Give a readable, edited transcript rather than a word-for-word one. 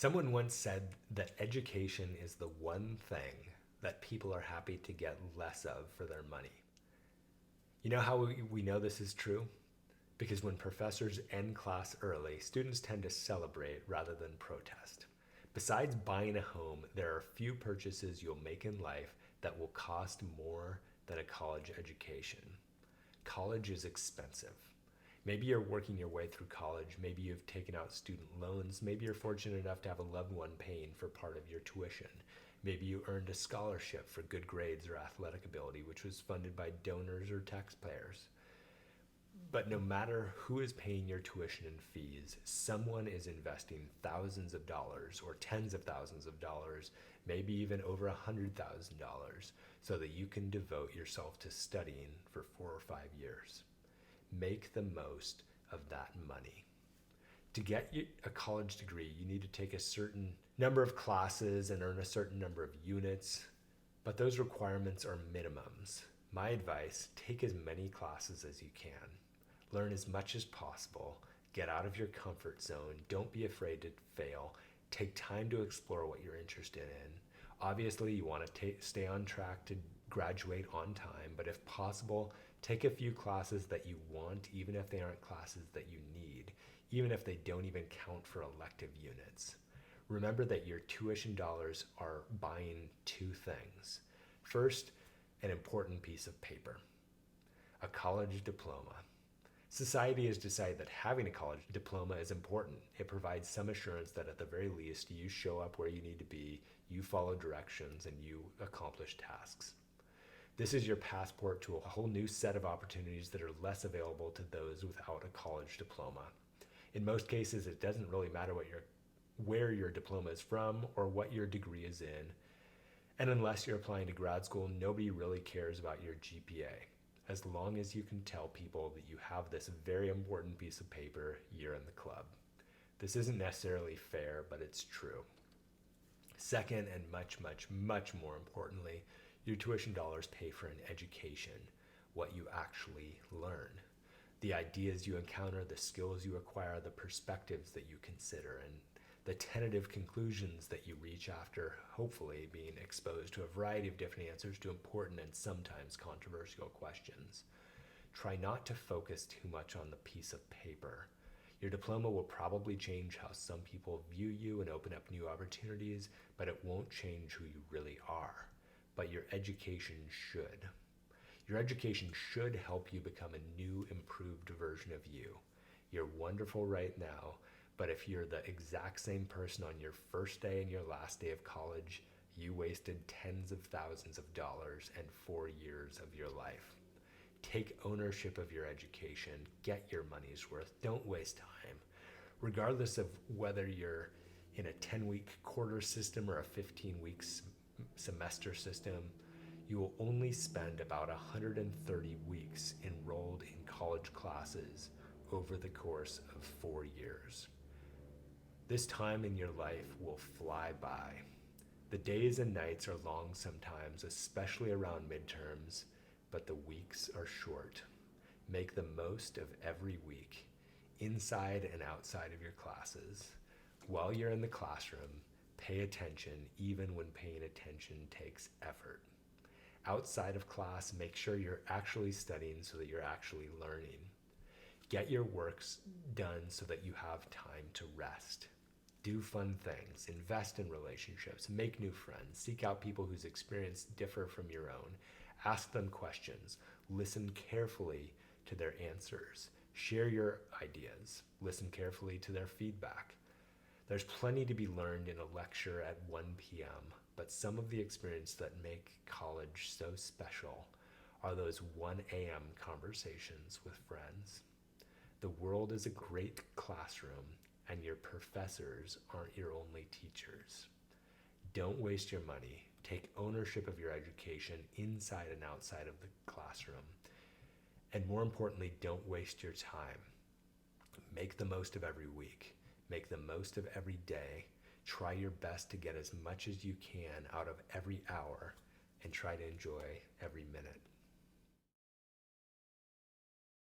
Someone once said that education is the one thing that people are happy to get less of for their money. You know how we know this is true? Because when professors end class early, students tend to celebrate rather than protest. Besides buying a home, there are few purchases you'll make in life that will cost more than a college education. College is expensive. Maybe you're working your way through college, maybe you've taken out student loans, maybe you're fortunate enough to have a loved one paying for part of your tuition. Maybe you earned a scholarship for good grades or athletic ability, which was funded by donors or taxpayers. But no matter who is paying your tuition and fees, someone is investing thousands of dollars or tens of thousands of dollars, maybe even over $100,000, so that you can devote yourself to studying for 4 or 5 years. Make the most of that money. To get a college degree, you need to take a certain number of classes and earn a certain number of units, but those requirements are minimums. My advice, take as many classes as you can. Learn as much as possible. Get out of your comfort zone. Don't be afraid to fail. Take time to explore what you're interested in. Obviously, you want to stay on track to graduate on time, but if possible, take a few classes that you want, even if they aren't classes that you need, even if they don't even count for elective units. Remember that your tuition dollars are buying two things. First, an important piece of paper, a college diploma. Society has decided that having a college diploma is important. It provides some assurance that at the very least you show up where you need to be, you follow directions, and you accomplish tasks. This is your passport to a whole new set of opportunities that are less available to those without a college diploma. In most cases, it doesn't really matter where your diploma is from or what your degree is in. And unless you're applying to grad school, nobody really cares about your GPA. As long as you can tell people that you have this very important piece of paper, you're in the club. This isn't necessarily fair, but it's true. Second, and much, much, much more importantly, your tuition dollars pay for an education, what you actually learn. The ideas you encounter, the skills you acquire, the perspectives that you consider, and the tentative conclusions that you reach after hopefully being exposed to a variety of different answers to important and sometimes controversial questions. Try not to focus too much on the piece of paper. Your diploma will probably change how some people view you and open up new opportunities, but it won't change who you really are. But your education should. Your education should help you become a new, improved version of you. You're wonderful right now, but if you're the exact same person on your first day and your last day of college, you wasted tens of thousands of dollars and 4 years of your life. Take ownership of your education. Get your money's worth. Don't waste time. Regardless of whether you're in a 10-week quarter system or a 15-week semester system, you will only spend about 130 weeks enrolled in college classes over the course of 4 years. This time in your life will fly by. The days and nights are long sometimes, especially around midterms, but the weeks are short. Make the most of every week, inside and outside of your classes. While you're in the classroom, pay attention even when paying attention takes effort. Outside of class, make sure you're actually studying so that you're actually learning. Get your works done so that you have time to rest. Do fun things, invest in relationships, make new friends, seek out people whose experience differ from your own, ask them questions, listen carefully to their answers, share your ideas, listen carefully to their feedback. There's plenty to be learned in a lecture at 1 p.m., but some of the experiences that make college so special are those 1 a.m. conversations with friends. The world is a great classroom, and your professors aren't your only teachers. Don't waste your money. Take ownership of your education inside and outside of the classroom. And more importantly, don't waste your time. Make the most of every week. Make the most of every day. Try your best to get as much as you can out of every hour and try to enjoy every minute.